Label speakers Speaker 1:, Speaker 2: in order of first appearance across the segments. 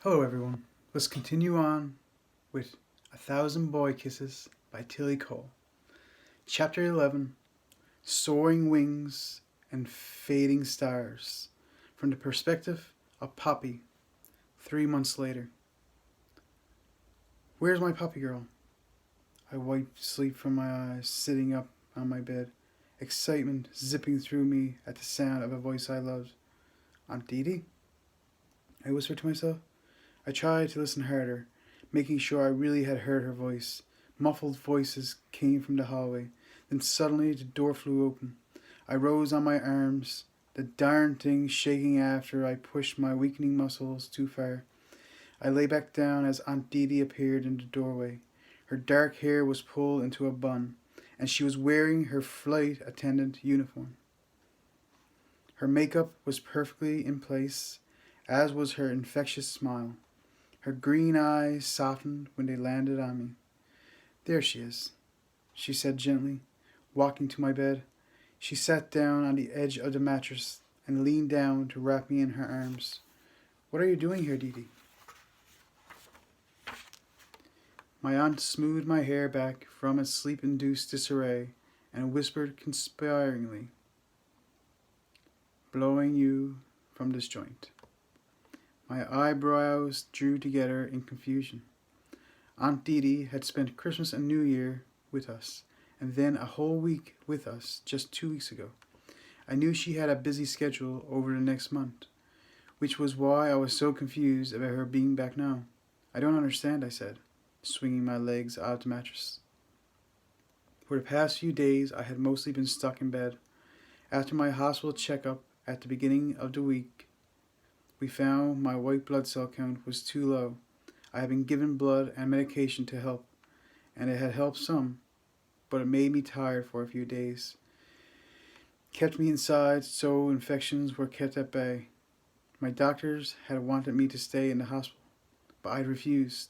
Speaker 1: Hello, everyone. Let's continue on with A Thousand Boy Kisses by Tillie Cole. Chapter 11 Soaring Wings and Fading Stars. From the perspective of Poppy, 3 months later. Where's my puppy girl? I wiped sleep from my eyes, sitting up on my bed, excitement zipping through me at the sound of a voice I loved. Aunt Dee? I whispered to myself. I tried to listen harder, making sure I really had heard her voice. Muffled voices came from the hallway. Then suddenly the door flew open. I rose on my arms, the darn thing shaking after I pushed my weakening muscles too far. I lay back down as Aunt Dee appeared in the doorway. Her dark hair was pulled into a bun, and she was wearing her flight attendant uniform. Her makeup was perfectly in place, as was her infectious smile. Her green eyes softened when they landed on me. There she is, she said gently, walking to my bed. She sat down on the edge of the mattress and leaned down to wrap me in her arms. What are you doing here, Dee? My aunt smoothed my hair back from its sleep-induced disarray and whispered conspiringly, blowing you from this joint. My eyebrows drew together in confusion. Aunt Dee had spent Christmas and New Year with us, and then a whole week with us just 2 weeks ago. I knew she had a busy schedule over the next month, which was why I was so confused about her being back now. I don't understand, I said, swinging my legs out of the mattress. For the past few days, I had mostly been stuck in bed. After my hospital checkup at the beginning of the week, we found my white blood cell count was too low. I had been given blood and medication to help, and it had helped some, but it made me tired for a few days. Kept me inside so infections were kept at bay. My doctors had wanted me to stay in the hospital, but I'd refused.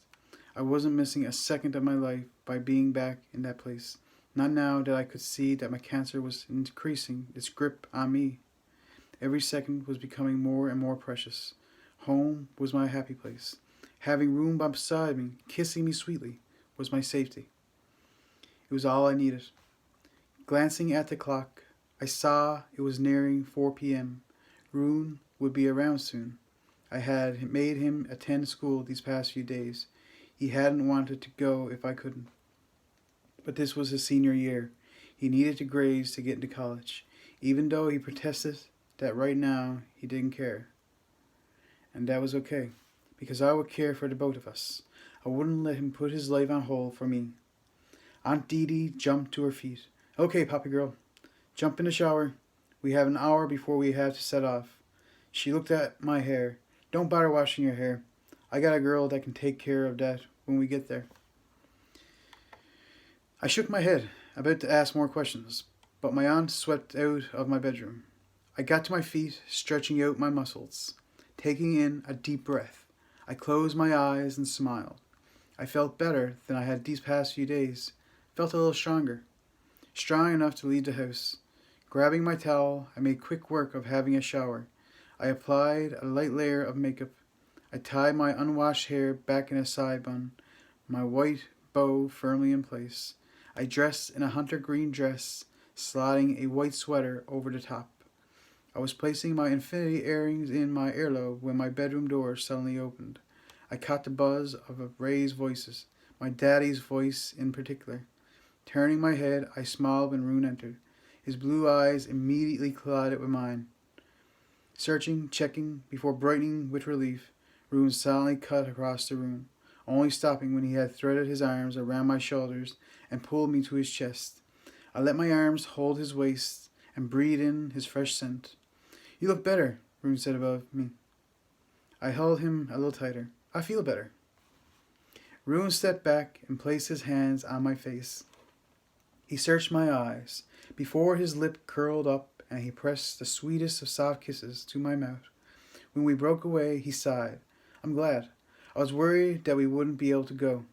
Speaker 1: I wasn't missing a second of my life by being back in that place. Not now that I could see that my cancer was increasing its grip on me. Every second was becoming more and more precious. Home was my happy place. Having room beside me, kissing me sweetly, was my safety. It was all I needed. Glancing at the clock, I saw it was nearing 4 p.m. Rune would be around soon. I had made him attend school these past few days. He hadn't wanted to go if I couldn't. But this was his senior year. He needed the grades to get into college, even though he protested that right now he didn't care. And that was okay, because I would care for the both of us. I wouldn't let him put his life on hold for me. Aunt Dee jumped to her feet. Okay, Poppy girl, jump in the shower. We have an hour before we have to set off. She looked at my hair. Don't bother washing your hair. I got a girl that can take care of that when we get there. I shook my head, about to ask more questions, but my aunt swept out of my bedroom. I got to my feet, stretching out my muscles, taking in a deep breath. I closed my eyes and smiled. I felt better than I had these past few days. Felt a little stronger. Strong enough to leave the house. Grabbing my towel, I made quick work of having a shower. I applied a light layer of makeup. I tied my unwashed hair back in a side bun, my white bow firmly in place. I dressed in a hunter green dress, sliding a white sweater over the top. I was placing my infinity earrings in my earlobe when my bedroom door suddenly opened. I caught the buzz of Ray's voices, my daddy's voice in particular. Turning my head, I smiled when Rune entered. His blue eyes immediately collided with mine. Searching, checking, before brightening with relief, Rune silently cut across the room, only stopping when he had threaded his arms around my shoulders and pulled me to his chest. I let my arms hold his waist and breathed in his fresh scent. You look better, Rune said above me. I held him a little tighter. I feel better. Rune stepped back and placed his hands on my face. He searched my eyes, before his lip curled up and he pressed the sweetest of soft kisses to my mouth. When we broke away, he sighed. I'm glad. I was worried that we wouldn't be able to go.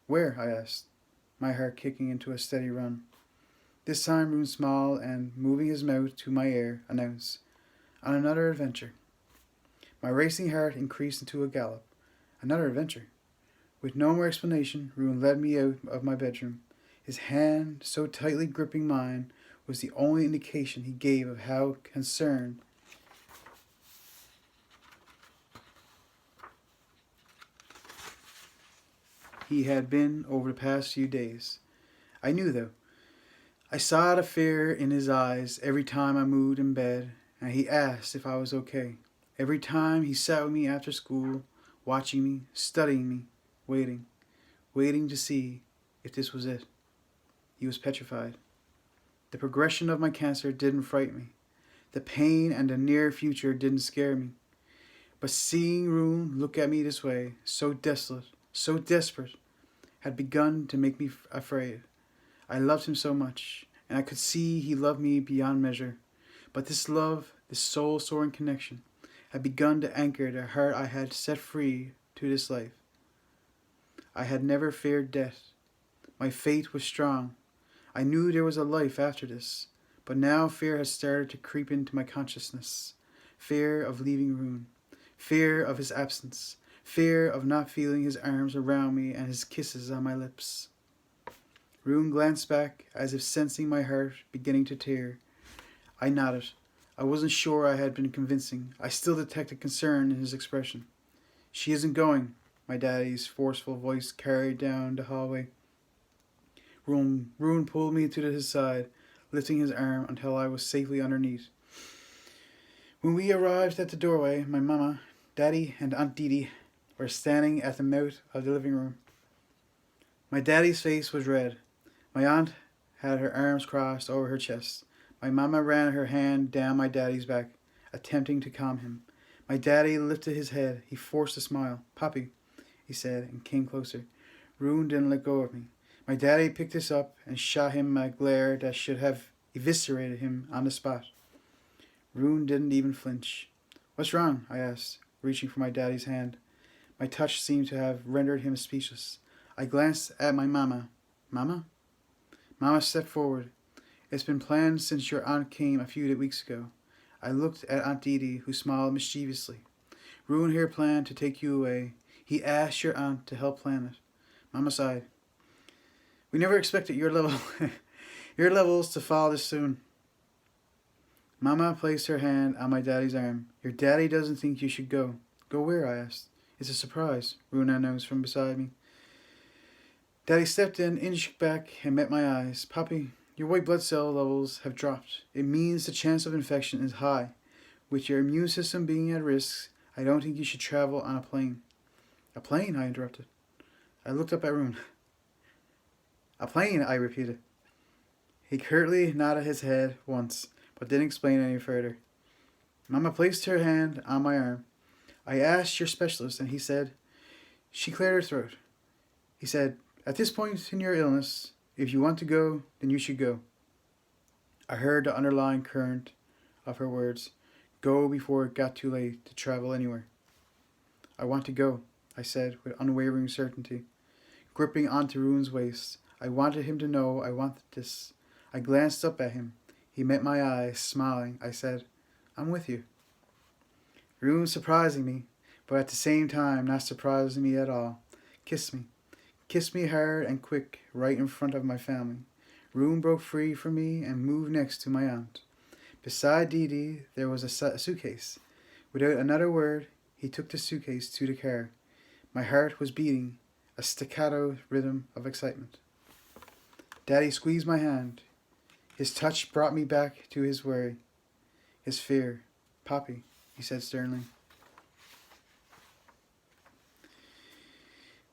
Speaker 1: Where? I asked, my heart kicking into a steady run. This time Rune smiled and, moving his mouth to my ear, announced, On another adventure. My racing heart increased into a gallop. Another adventure. With no more explanation, Rune led me out of my bedroom. His hand, so tightly gripping mine, was the only indication he gave of how concerned he had been over the past few days. I knew, though. I saw the fear in his eyes every time I moved in bed, and he asked if I was okay. Every time he sat with me after school, watching me, studying me, waiting to see if this was it. He was petrified. The progression of my cancer didn't frighten me. The pain and the near future didn't scare me. But seeing Rune look at me this way, so desolate, so desperate, had begun to make me afraid. I loved him so much, and I could see he loved me beyond measure. But this love, this soul-soaring connection, had begun to anchor the heart I had set free to this life. I had never feared death. My faith was strong. I knew there was a life after this, but now fear had started to creep into my consciousness. Fear of leaving Rune. Fear of his absence. Fear of not feeling his arms around me and his kisses on my lips. Rune glanced back as if sensing my heart beginning to tear. I nodded. I wasn't sure I had been convincing. I still detected concern in his expression. She isn't going, my daddy's forceful voice carried down the hallway. Rune pulled me to his side, lifting his arm until I was safely underneath. When we arrived at the doorway, my mama, daddy, and Aunt Didi were standing at the mouth of the living room. My daddy's face was red. My aunt had her arms crossed over her chest. My mama ran her hand down my daddy's back, attempting to calm him. My daddy lifted his head. He forced a smile. "Poppy," he said, and came closer. Rune didn't let go of me. My daddy picked us up and shot him a glare that should have eviscerated him on the spot. Rune didn't even flinch. "What's wrong?" I asked, reaching for my daddy's hand. My touch seemed to have rendered him speechless. I glanced at my mama. "Mama?" Mama stepped forward. "It's been planned since your aunt came a few weeks ago." I looked at Aunt Didi, who smiled mischievously. "Rune here planned to take you away. He asked your aunt to help plan it." Mama sighed. "We never expected your levels to fall this soon." Mama placed her hand on my daddy's arm. "Your daddy doesn't think you should go." "Go where?" I asked. "It's a surprise," Rune announced from beside me. Daddy stepped in, inched back, and met my eyes. "Poppy, your white blood cell levels have dropped. It means the chance of infection is high. With your immune system being at risk, I don't think you should travel on a plane." "A plane?" I interrupted. I looked up at Rune. "A plane," I repeated. He curtly nodded his head once, but didn't explain any further. Mama placed her hand on my arm. "I asked your specialist, and he said..." She cleared her throat. He said, "At this point in your illness, if you want to go, then you should go." I heard the underlying current of her words. Go before it got too late to travel anywhere. "I want to go," I said with unwavering certainty, gripping onto Rune's waist. I wanted him to know I wanted this. I glanced up at him. He met my eyes, smiling. I said, "I'm with you." Rune surprising me, but at the same time not surprising me at all. "Kiss me. Kiss me hard and quick, right in front of my family." Rune broke free from me and moved next to my aunt. Beside Didi, there was a suitcase. Without another word, he took the suitcase to the car. My heart was beating, a staccato rhythm of excitement. Daddy squeezed my hand. His touch brought me back to his worry, his fear. "Poppy," he said sternly.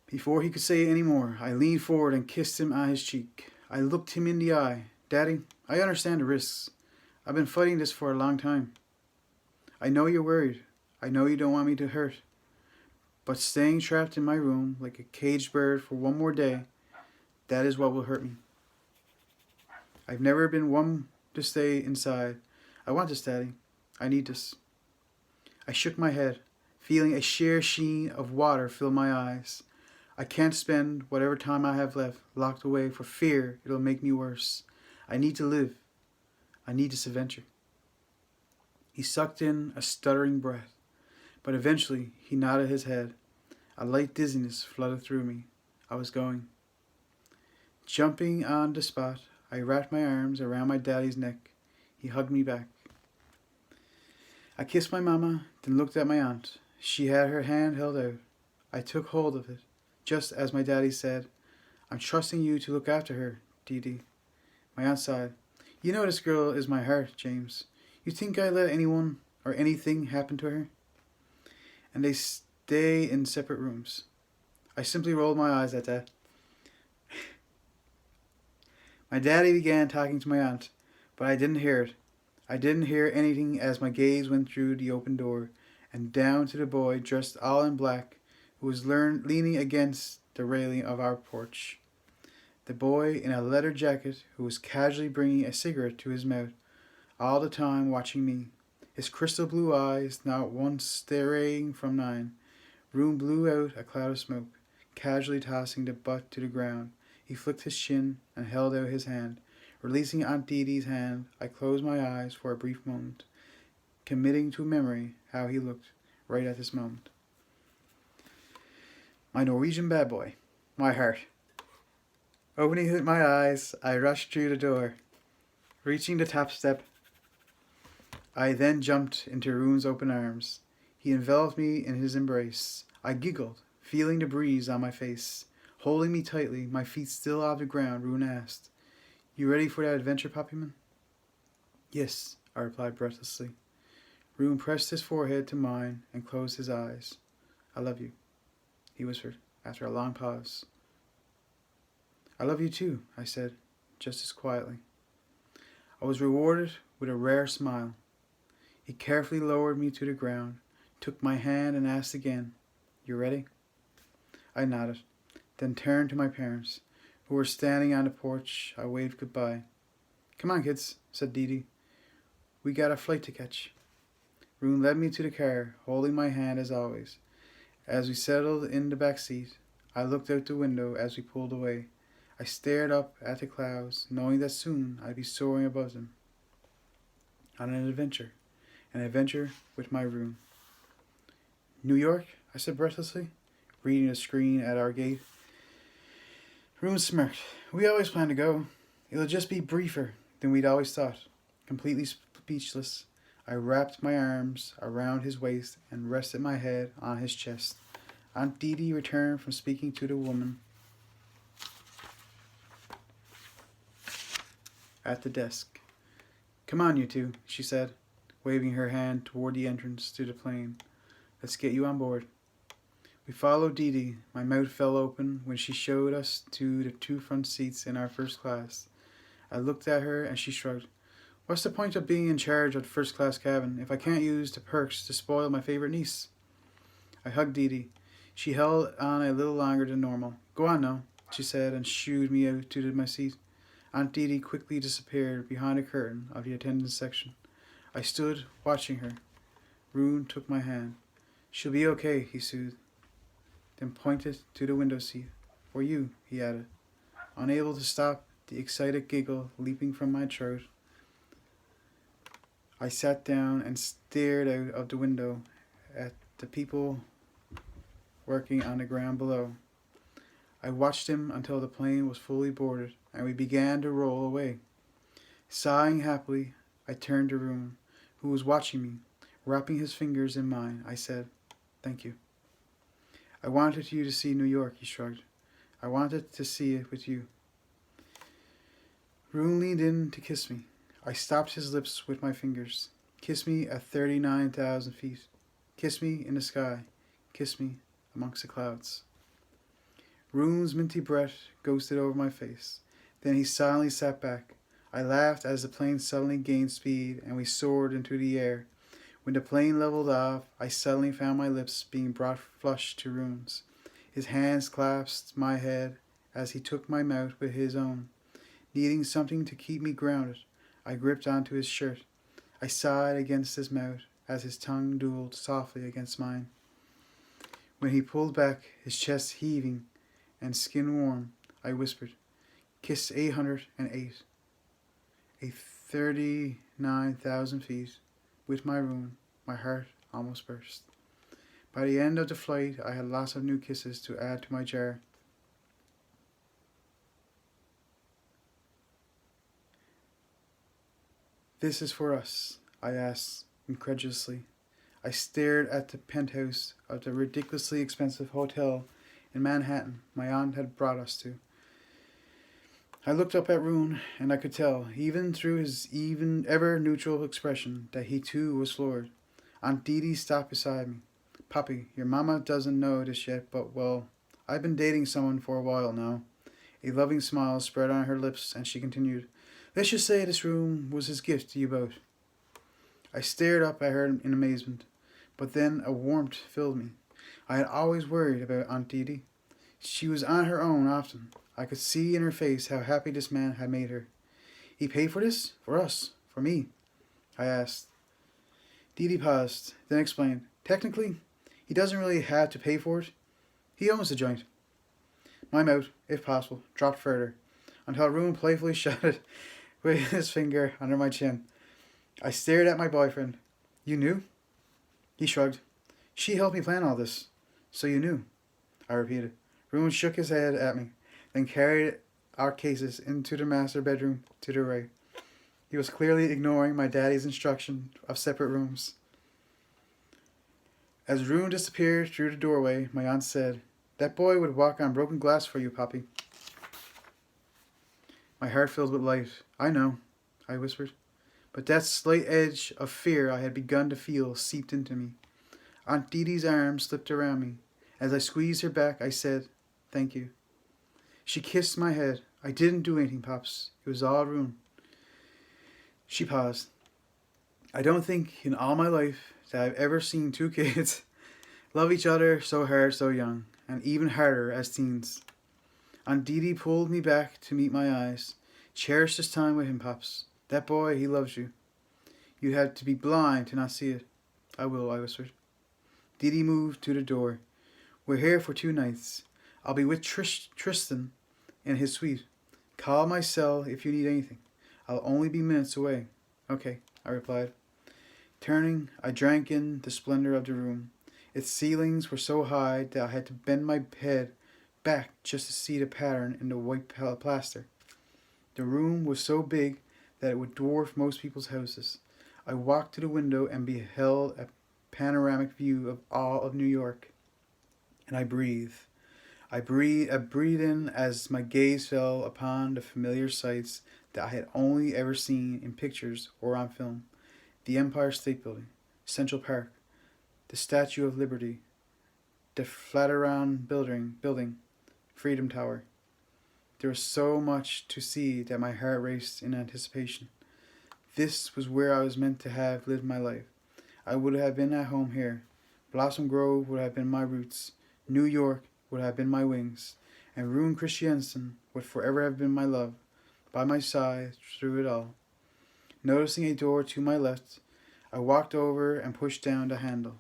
Speaker 1: Before he could say any more, I leaned forward and kissed him on his cheek. I looked him in the eye. "Daddy, I understand the risks. I've been fighting this for a long time. I know you're worried. I know you don't want me to hurt. But staying trapped in my room like a caged bird for one more day, that is what will hurt me. I've never been one to stay inside. I want this, Daddy. I need this." I shook my head, feeling a sheer sheen of water fill my eyes. I can't spend whatever time I have left locked away for fear it'll make me worse. I need to live. I need this adventure. He sucked in a stuttering breath, but eventually he nodded his head. A light dizziness flooded through me. I was going. Jumping on the spot, I wrapped my arms around my daddy's neck. He hugged me back. I kissed my mama, then looked at my aunt. She had her hand held out. I took hold of it, just as my daddy said, "I'm trusting you to look after her, Dee Dee." My aunt sighed. "You know this girl is my heart, James. You think I let anyone or anything happen to her?" And they stay in separate rooms. I simply rolled my eyes at that. My daddy began talking to my aunt, but I didn't hear it. I didn't hear anything as my gaze went through the open door and down to the boy dressed all in black who was leaning against the railing of our porch. The boy in a leather jacket who was casually bringing a cigarette to his mouth, all the time watching me, his crystal blue eyes not once straying from mine. Room blew out a cloud of smoke, casually tossing the butt to the ground. He flicked his chin and held out his hand. Releasing Aunt Dee Dee's hand, I closed my eyes for a brief moment, committing to memory how he looked right at this moment. My Norwegian bad boy, my heart. Opening my eyes, I rushed through the door. Reaching the top step, I then jumped into Rune's open arms. He enveloped me in his embrace. I giggled, feeling the breeze on my face. Holding me tightly, my feet still off the ground, Rune asked, "You ready for that adventure, Poppyman?" "Yes," I replied breathlessly. Rune pressed his forehead to mine and closed his eyes. "I love you," he whispered after a long pause. "I love you too," I said, just as quietly. I was rewarded with a rare smile. He carefully lowered me to the ground, took my hand and asked again, "You ready?" I nodded, then turned to my parents, who were standing on the porch. I waved goodbye. "Come on, kids," said Dee Dee. "We got a flight to catch." Rune led me to the car, holding my hand as always. As we settled in the back seat, I looked out the window as we pulled away. I stared up at the clouds, knowing that soon I'd be soaring above them. On an adventure with my Rune. "New York?" I said breathlessly, reading the screen at our gate. Rune smirked. "We always plan to go. It'll just be briefer than we'd always thought." Completely speechless, I wrapped my arms around his waist and rested my head on his chest. Aunt Dee Dee returned from speaking to the woman at the desk. "Come on, you two," she said, waving her hand toward the entrance to the plane. "Let's get you on board." We followed Dee Dee. My mouth fell open when she showed us to the two front seats in our first class. I looked at her and she shrugged. "What's the point of being in charge of the first class cabin if I can't use the perks to spoil my favorite niece?" I hugged Dee Dee. She held on a little longer than normal. "Go on now," she said, and shooed me out to my seat. Aunt Dee Dee quickly disappeared behind a curtain of the attendance section. I stood watching her. Rune took my hand. "She'll be okay," he soothed, then pointed to the window seat. "For you," he added. Unable to stop the excited giggle leaping from my throat, I sat down and stared out of the window at the people working on the ground below. I watched them until the plane was fully boarded and we began to roll away. Sighing happily, I turned to Rune, who was watching me. Wrapping his fingers in mine, I said, "Thank you." "I wanted you to see New York," he shrugged. "I wanted to see it with you." Rune leaned in to kiss me. I stopped his lips with my fingers. "Kiss me at 39,000 feet. Kiss me in the sky. Kiss me amongst the clouds." Rune's minty breath ghosted over my face. Then he silently sat back. I laughed as the plane suddenly gained speed and we soared into the air. When the plane leveled off, I suddenly found my lips being brought flush to Rune's. His hands clasped my head as he took my mouth with his own. Needing something to keep me grounded, I gripped onto his shirt. I sighed against his mouth as his tongue dueled softly against mine. When he pulled back, his chest heaving and skin warm, I whispered, "Kiss 808, a 39,000 feet." With my Rune, my heart almost burst. By the end of the flight, I had lots of new kisses to add to my jar. "This is for us?" I asked incredulously. I stared at the penthouse of the ridiculously expensive hotel in Manhattan my aunt had brought us to. I looked up at Rune, and I could tell, even through his ever neutral expression, that he too was floored. Aunt Didi stopped beside me. "Poppy, your mama doesn't know this yet, but, well, I've been dating someone for a while now." A loving smile spread on her lips, and she continued, "Let's just say this room was his gift to you both." I stared up at her in amazement, but then a warmth filled me. I had always worried about Aunt Didi. She was on her own often. I could see in her face how happy this man had made her. "He paid for this? For us? For me?" I asked. Didi paused, then explained. "Technically, he doesn't really have to pay for it. He owns the joint." My mouth, if possible, dropped further, until Rune playfully shot it with his finger under my chin. I stared at my boyfriend. "You knew?" He shrugged. "She helped me plan all this. So you knew?" I repeated. Rune shook his head at me, then carried our cases into the master bedroom to the right. He was clearly ignoring my daddy's instruction of separate rooms. As Rune disappeared through the doorway, my aunt said, "That boy would walk on broken glass for you, Poppy." My heart filled with light. "I know," I whispered. But that slight edge of fear I had begun to feel seeped into me. Aunt Didi's arm slipped around me. As I squeezed her back, I said, "Thank you." She kissed my head. "I didn't do anything, Pops. It was all Rune." She paused. "I don't think in all my life that I've ever seen two kids love each other so hard so young, and even harder as teens." Aunt Didi pulled me back to meet my eyes. "Cherish this time with him, Pops. That boy, he loves you. You'd have to be blind to not see it." "I will," I whispered. Didi moved to the door. "We're here for 2 nights. I'll be with Tristan in his suite. Call my cell if you need anything. I'll only be minutes away." "Okay," I replied. Turning, I drank in the splendor of the room. Its ceilings were so high that I had to bend my head back just to see the pattern in the white plaster. The room was so big that it would dwarf most people's houses. I walked to the window and beheld a panoramic view of all of New York. And I breathed. I breathed in as my gaze fell upon the familiar sights that I had only ever seen in pictures or on film. The Empire State Building, Central Park, the Statue of Liberty, the Flatiron building, Freedom Tower. There was so much to see that my heart raced in anticipation. This was where I was meant to have lived my life. I would have been at home here. Blossom Grove would have been my roots. New York would have been my wings. And Rune Christiansen would forever have been my love, by my side through it all. Noticing a door to my left, I walked over and pushed down the handle.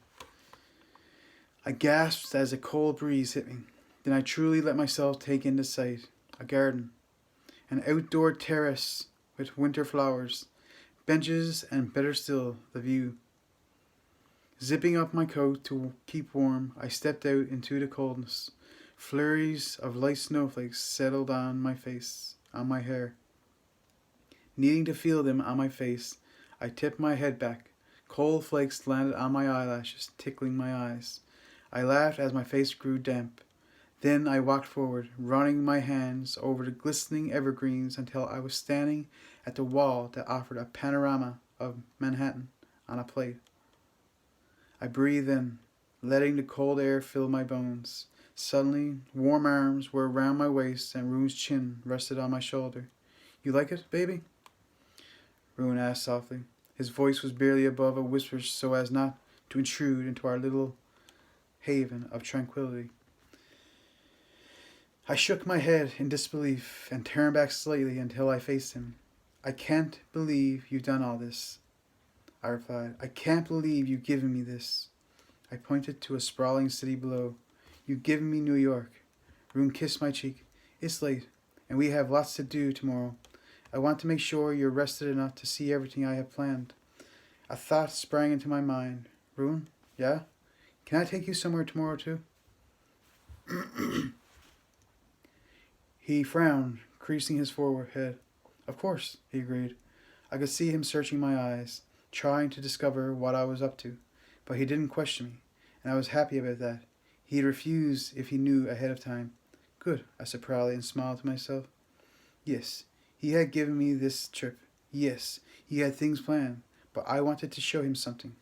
Speaker 1: I gasped as a cold breeze hit me. Then I truly let myself take in the sight. A garden. An outdoor terrace with winter flowers. Benches, and better still, the view. Zipping up my coat to keep warm, I stepped out into the coldness. Flurries of light snowflakes settled on my face, on my hair. Needing to feel them on my face, I tipped my head back. Cold flakes landed on my eyelashes, tickling my eyes. I laughed as my face grew damp. Then I walked forward, running my hands over the glistening evergreens until I was standing at the wall that offered a panorama of Manhattan on a plate. I breathed in, letting the cold air fill my bones. Suddenly, warm arms were around my waist and Rune's chin rested on my shoulder. "You like it, baby?" Rune asked softly. His voice was barely above a whisper so as not to intrude into our little haven of tranquility. I shook my head in disbelief and turned back slightly until I faced him. "I can't believe you've done all this," I replied. "I can't believe you've given me this." I pointed to a sprawling city below. "You've given me New York." Rune kissed my cheek. "It's late, and we have lots to do tomorrow. I want to make sure you're rested enough to see everything I have planned." A thought sprang into my mind. "Rune, yeah? Can I take you somewhere tomorrow too? He frowned, creasing his forehead. Of course, he agreed. I could see him searching my eyes, trying to discover what I was up to, but he didn't question me, and I was happy about that. He'd refuse if he knew ahead of time. Good, I said proudly and smiled to myself. Yes, he had given me this trip. Yes, he had things planned, but I wanted to show him something,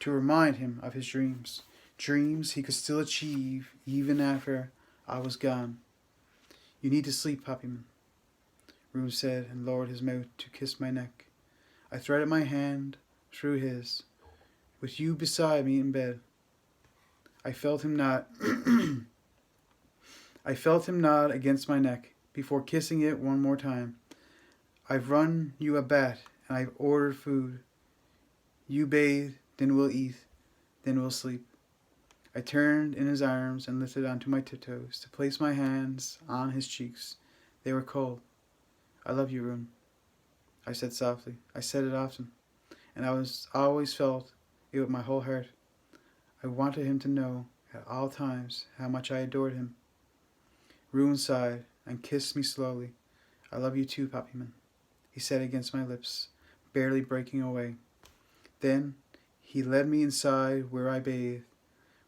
Speaker 1: to remind him of his dreams. Dreams he could still achieve even after I was gone. You need to sleep, Poppyman, Room said and lowered his mouth to kiss my neck. I threaded my hand through his. With you beside me in bed. I felt him nod against my neck before kissing it one more time. I've run you a bath and I've ordered food. You bathe, then we'll eat, then we'll sleep. I turned in his arms and lifted onto my tiptoes to place my hands on his cheeks. They were cold. I love you, Rune, I said softly. I said it often, and I always felt it with my whole heart. I wanted him to know at all times how much I adored him. Rune sighed and kissed me slowly. I love you too, Poppyman, he said against my lips, barely breaking away. Then he led me inside where I bathed.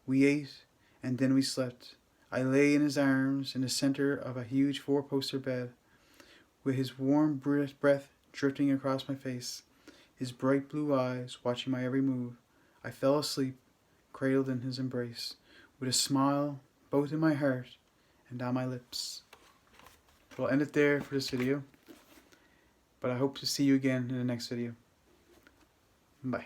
Speaker 1: We ate, and then we slept. I lay in his arms in the center of a huge four-poster bed, with his warm breath drifting across my face, his bright blue eyes watching my every move. I fell asleep, cradled in his embrace, with a smile both in my heart and on my lips. We'll end it there for this video, but I hope to see you again in the next video. Bye.